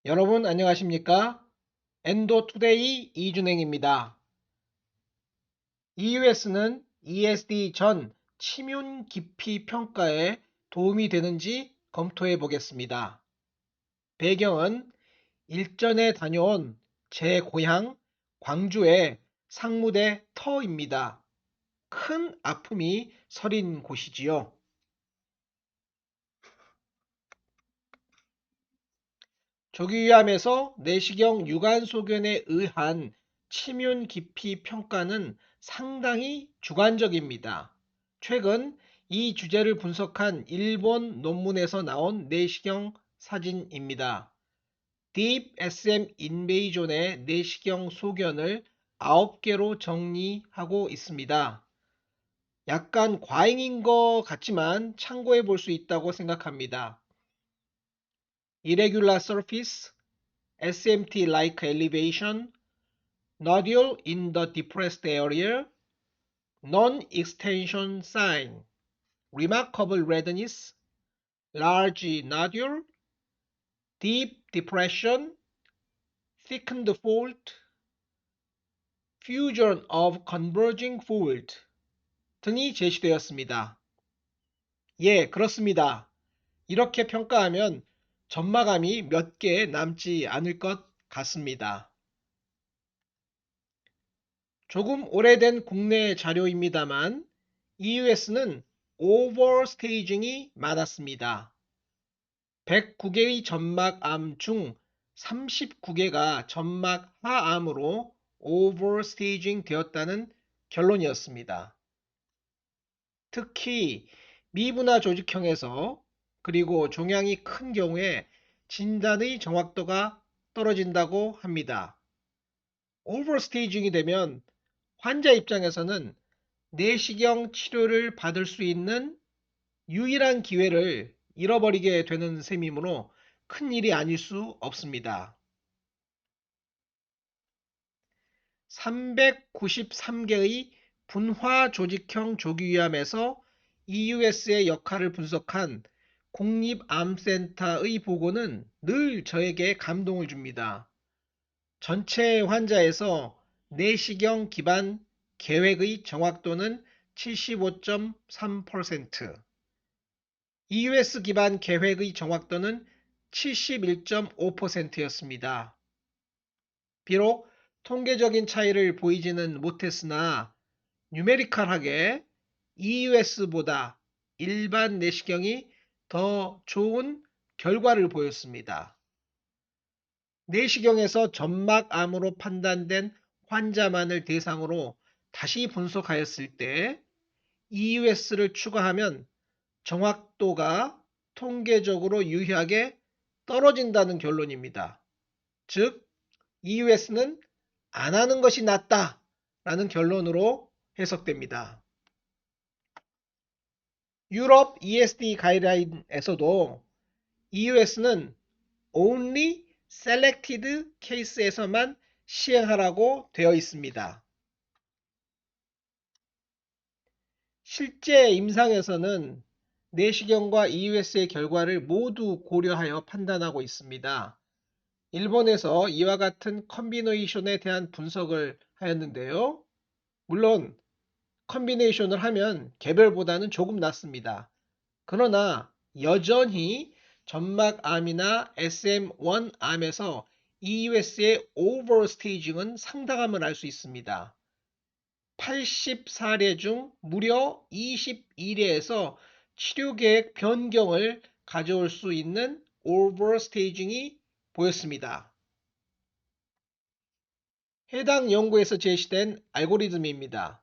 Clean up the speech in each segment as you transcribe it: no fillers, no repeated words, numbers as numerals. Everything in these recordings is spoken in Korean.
여러분 안녕하십니까? 엔도투데이 이준행입니다. EUS는 ESD 전 침윤 깊이 평가에 도움이 되는지 검토해 보겠습니다. 배경은 일전에 다녀온 제 고향 광주의 상무대 터입니다. 큰 아픔이 서린 곳이지요. 조기위암에서 내시경 유관소견에 의한 침윤 깊이 평가는 상당히 주관적입니다. 최근 이 주제를 분석한 일본 논문에서 나온 내시경 사진입니다. Deep SM Invasion의 내시경 소견을 9개로 정리하고 있습니다. 약간 과잉인 것 같지만 참고해 볼 수 있다고 생각합니다. Irregular surface, SMT-like elevation, nodule in the depressed area, non-extension sign, remarkable redness, large nodule, deep depression, thickened fold, fusion of converging fold 등이 제시되었습니다. 예, 그렇습니다. 이렇게 평가하면 점마감이 몇 개 남지 않을 것 같습니다. 조금 오래된 국내 자료입니다만 EUS는 오버스테이징이 많았습니다. 109개의 점막암 중 39개가 점막 하암으로 오버스테이징 되었다는 결론이었습니다. 특히 미분화 조직형에서 그리고 종양이 큰 경우에 진단의 정확도가 떨어진다고 합니다. 오버스테이징이 되면 환자 입장에서는 내시경 치료를 받을 수 있는 유일한 기회를 잃어버리게 되는 셈이므로 큰일이 아닐 수 없습니다. 393개의 분화 조직형 조기위암에서 EUS의 역할을 분석한 국립암센터의 보고는 늘 저에게 감동을 줍니다. 전체 환자에서 내시경 기반 계획의 정확도는 75.3%, EUS 기반 계획의 정확도는 71.5%였습니다. 비록 통계적인 차이를 보이지는 못했으나 뉴메리컬하게 EUS보다 일반 내시경이 더 좋은 결과를 보였습니다. 내시경에서 점막암으로 판단된 환자만을 대상으로 다시 분석하였을 때 EUS를 추가하면 정확도가 통계적으로 유의하게 떨어진다는 결론입니다. 즉, EUS는 안 하는 것이 낫다라는 결론으로 해석됩니다. 유럽 ESD 가이드라인에서도 EUS는 only selected case에서만 시행하라고 되어 있습니다. 실제 임상에서는 내시경과 EUS의 결과를 모두 고려하여 판단하고 있습니다. 일본에서 이와 같은 컨비네이션에 대한 분석을 하였는데요. 물론 컨비네이션을 하면 개별보다는 조금 낫습니다. 그러나 여전히 점막암이나 SM1암에서 EUS의 오버스테이징은 상당함을 알 수 있습니다. 84례 중 무려 21례에서 치료계획 변경을 가져올 수 있는 오버스테이징이 보였습니다. 해당 연구에서 제시된 알고리즘입니다.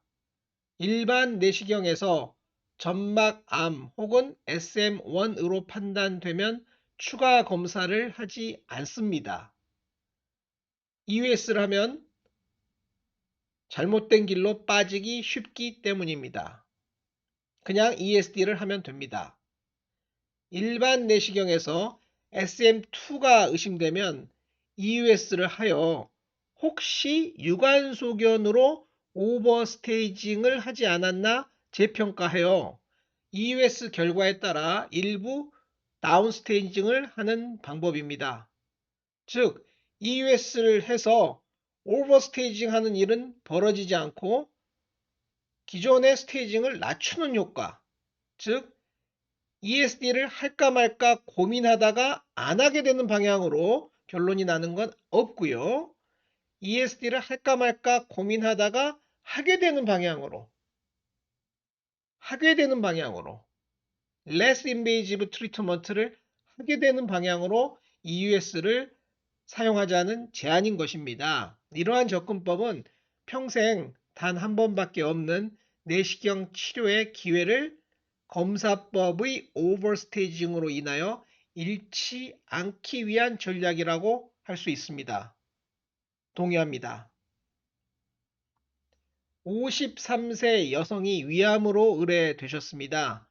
일반 내시경에서 점막암 혹은 SM1으로 판단되면 추가 검사를 하지 않습니다. EUS를 하면 잘못된 길로 빠지기 쉽기 때문입니다. 그냥 ESD를 하면 됩니다. 일반 내시경에서 SM2가 의심되면 EUS를 하여 혹시 유관소견으로 오버스테이징을 하지 않았나 재평가하여 EUS 결과에 따라 일부 다운스테이징을 하는 방법입니다. 즉 EUS를 해서 오버스테이징 하는 일은 벌어지지 않고 기존의 스테이징을 낮추는 효과, 즉 ESD를 할까 말까 고민하다가 안 하게 되는 방향으로 결론이 나는 건 없고요. ESD를 할까 말까 고민하다가 하게 되는 방향으로 less invasive treatment를 하게 되는 방향으로 EUS를 사용하자는 제안인 것입니다. 이러한 접근법은 평생 단 한 번밖에 없는 내시경 치료의 기회를 검사법의 오버스테이징으로 인하여 잃지 않기 위한 전략이라고 할 수 있습니다. 동의합니다. 53세 여성이 위암으로 의뢰되셨습니다.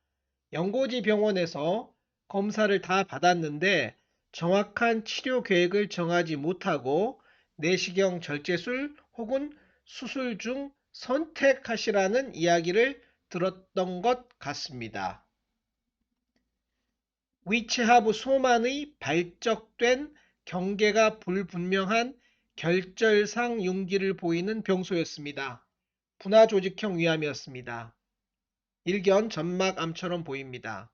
연고지 병원에서 검사를 다 받았는데 정확한 치료 계획을 정하지 못하고 내시경 절제술 혹은 수술 중 선택하시라는 이야기를 들었던 것 같습니다. 위치하부 소만의 발적된 경계가 불분명한 결절상 융기를 보이는 병소였습니다. 분화조직형 위암이었습니다. 일견 점막암처럼 보입니다.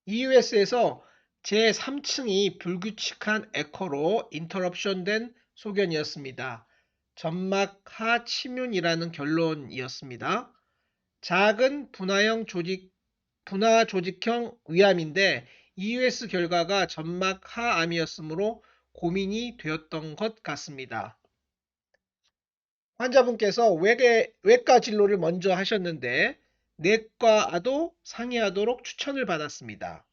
EUS에서 제3층이 불규칙한 에코로 인터럽션된 소견이었습니다. 점막하 침윤이라는 결론이었습니다. 작은 분화조직형 위암인데 EUS 결과가 점막하암이었으므로 고민이 되었던 것 같습니다. 환자분께서 외과 진료를 먼저 하셨는데 내과와도 상의하도록 추천을 받았습니다.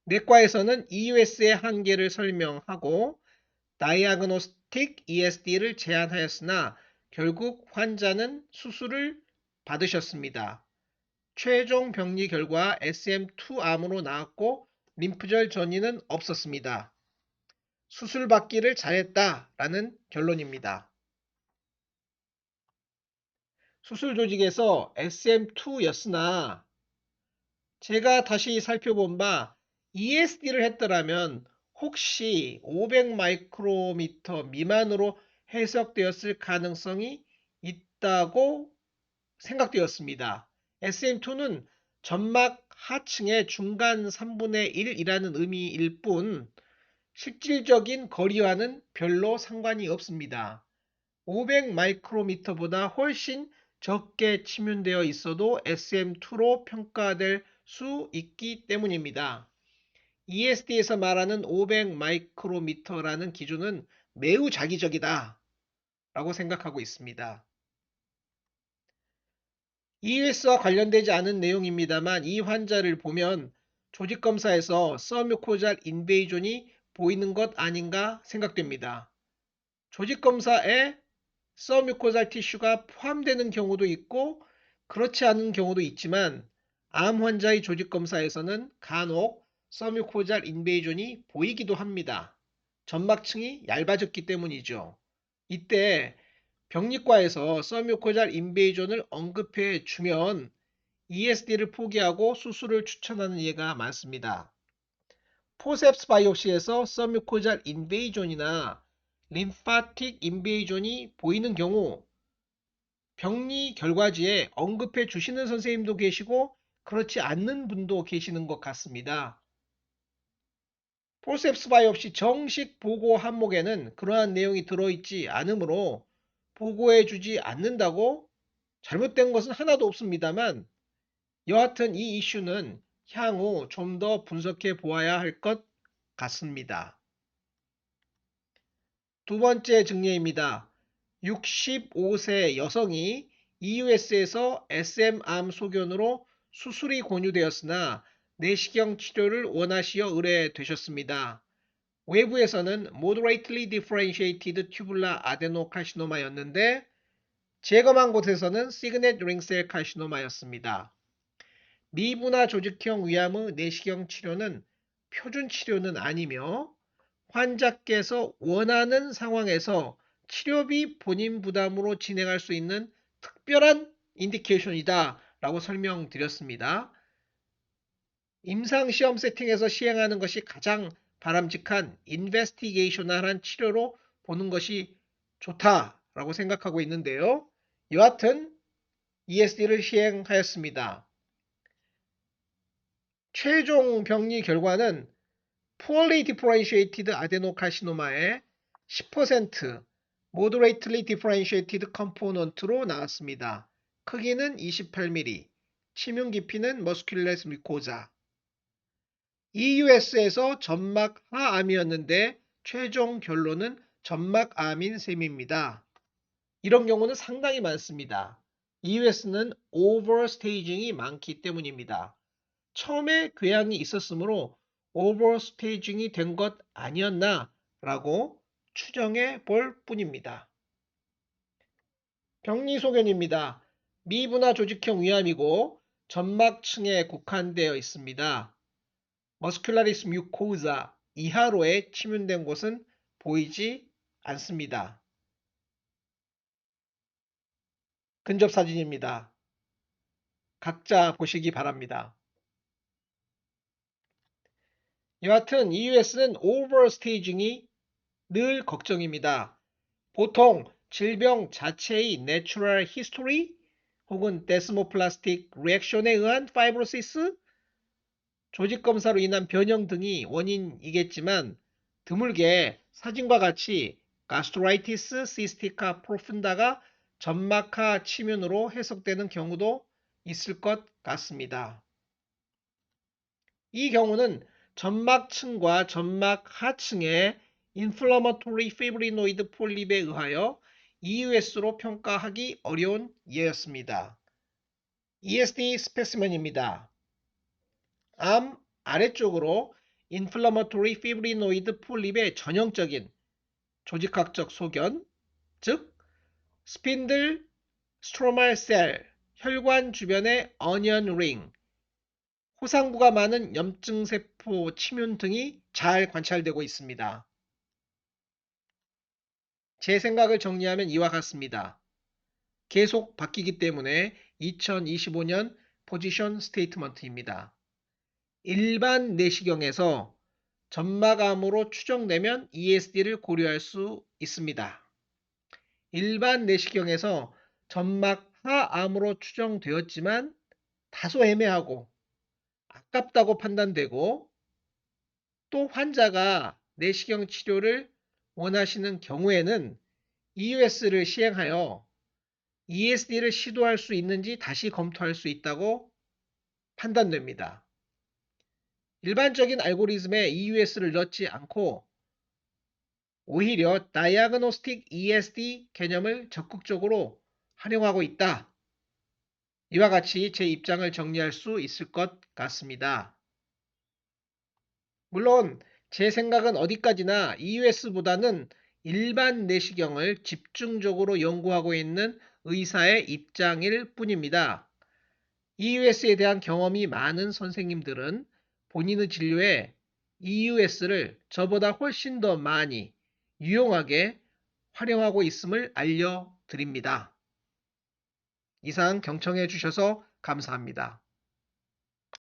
내과에서는 EUS의 한계를 설명하고 다이아그노스틱 ESD를 제안하였으나 결국 환자는 수술을 받으셨습니다. 최종 병리 결과 SM2암으로 나왔고 림프절 전이는 없었습니다. 수술 받기를 잘했다라는 결론입니다. 수술 조직에서 SM2였으나 제가 다시 살펴본 바 ESD를 했더라면 혹시 500 마이크로미터 미만으로 해석되었을 가능성이 있다고 생각되었습니다. SM2는 점막 하층의 중간 3분의 1이라는 의미일 뿐 실질적인 거리와는 별로 상관이 없습니다. 500 마이크로미터보다 훨씬 적게 침윤되어 있어도 SM2로 평가될 수 있기 때문입니다. ESD에서 말하는 500 마이크로미터라는 기준은 매우 자기적이다 라고 생각하고 있습니다. EUS와 관련되지 않은 내용입니다만 이 환자를 보면 조직검사에서 서뮤코잘 인베이전이 보이는 것 아닌가 생각됩니다. 조직검사에 서뮤코잘 티슈가 포함되는 경우도 있고 그렇지 않은 경우도 있지만 암 환자의 조직검사에서는 간혹 서뮤코잘 인베이전이 보이기도 합니다. 점막층이 얇아졌기 때문이죠. 이때 병리과에서 서뮤코잘 인베이전을 언급해 주면 ESD를 포기하고 수술을 추천하는 예가 많습니다. 포셉스 바이옵시에서 서뮤코잘 인베이전이나 림파틱 인베이전이 보이는 경우 병리 결과지에 언급해 주시는 선생님도 계시고 그렇지 않는 분도 계시는 것 같습니다. 포셉스 바이옵시 정식 보고 항목에는 그러한 내용이 들어있지 않으므로 보고해 주지 않는다고 잘못된 것은 하나도 없습니다만 여하튼 이 이슈는 향후 좀 더 분석해 보아야 할 것 같습니다. 두 번째 증례입니다. 65세 여성이 EUS에서 SM암 소견으로 수술이 권유되었으나 내시경 치료를 원하시어 의뢰되셨습니다. 외부에서는 Moderately Differentiated Tubular Adenocarcinoma였는데 제거한 곳에서는 Signet Ring Cell Carcinoma였습니다. 미분화 조직형 위암의 내시경 치료는 표준 치료는 아니며 환자께서 원하는 상황에서 치료비 본인 부담으로 진행할 수 있는 특별한 인디케이션이다 라고 설명드렸습니다. 임상시험 세팅에서 시행하는 것이 가장 바람직한 인베스티게이셔널한 치료로 보는 것이 좋다라고 생각하고 있는데요. 여하튼 ESD를 시행하였습니다. 최종 병리 결과는 poorly differentiated adenocarcinoma의 10% moderately differentiated component로 나왔습니다. 크기는 28mm, 침윤 깊이는 musculus mucosa. EUS에서 점막하암이었는데 최종 결론은 점막암인 셈입니다. 이런 경우는 상당히 많습니다. EUS는 오버스테이징이 많기 때문입니다. 처음에 궤양이 있었으므로 오버스테이징이 된 것 아니었나 라고 추정해 볼 뿐입니다. 병리 소견입니다. 미분화 조직형 위암이고 점막층에 국한되어 있습니다. 머스큘라리스 뮤코자 이하로에 침윤된 곳은 보이지 않습니다. 근접 사진입니다. 각자 보시기 바랍니다. 여하튼 EUS는 오버스테이징이 늘 걱정입니다. 보통 질병 자체의 내추럴 히스토리 혹은 데스모플라스틱 리액션에 의한 파이브로시스, 조직 검사로 인한 변형 등이 원인이겠지만 드물게 사진과 같이 가스트라이티스 시스티카 프로푼다가 점막하 침윤으로 해석되는 경우도 있을 것 같습니다. 이 경우는 점막층과 점막 하층의 인플라마토리 피브리노이드 폴립에 의하여 EUS로 평가하기 어려운 예였습니다. ESD 스페시멘입니다. 암 아래쪽으로 인플라마토리 피브리노이드 폴립의 전형적인 조직학적 소견, 즉 스핀들, 스트로말 셀, 혈관 주변의 어니언 링, 호상구가 많은 염증세포 침윤 등이 잘 관찰되고 있습니다. 제 생각을 정리하면 이와 같습니다. 계속 바뀌기 때문에 2025년 포지션 스테이트먼트입니다. 일반 내시경에서 점막암으로 추정되면 ESD를 고려할 수 있습니다. 일반 내시경에서 점막하암으로 추정되었지만 다소 애매하고 아깝다고 판단되고 또 환자가 내시경 치료를 원하시는 경우에는 EUS를 시행하여 ESD를 시도할 수 있는지 다시 검토할 수 있다고 판단됩니다. 일반적인 알고리즘에 EUS를 넣지 않고 오히려 다이아그노스틱 ESD 개념을 적극적으로 활용하고 있다. 이와 같이 제 입장을 정리할 수 있을 것 같습니다. 물론 제 생각은 어디까지나 EUS보다는 일반 내시경을 집중적으로 연구하고 있는 의사의 입장일 뿐입니다. EUS에 대한 경험이 많은 선생님들은 본인의 진료에 EUS를 저보다 훨씬 더 많이 유용하게 활용하고 있음을 알려드립니다. 이상 경청해 주셔서 감사합니다.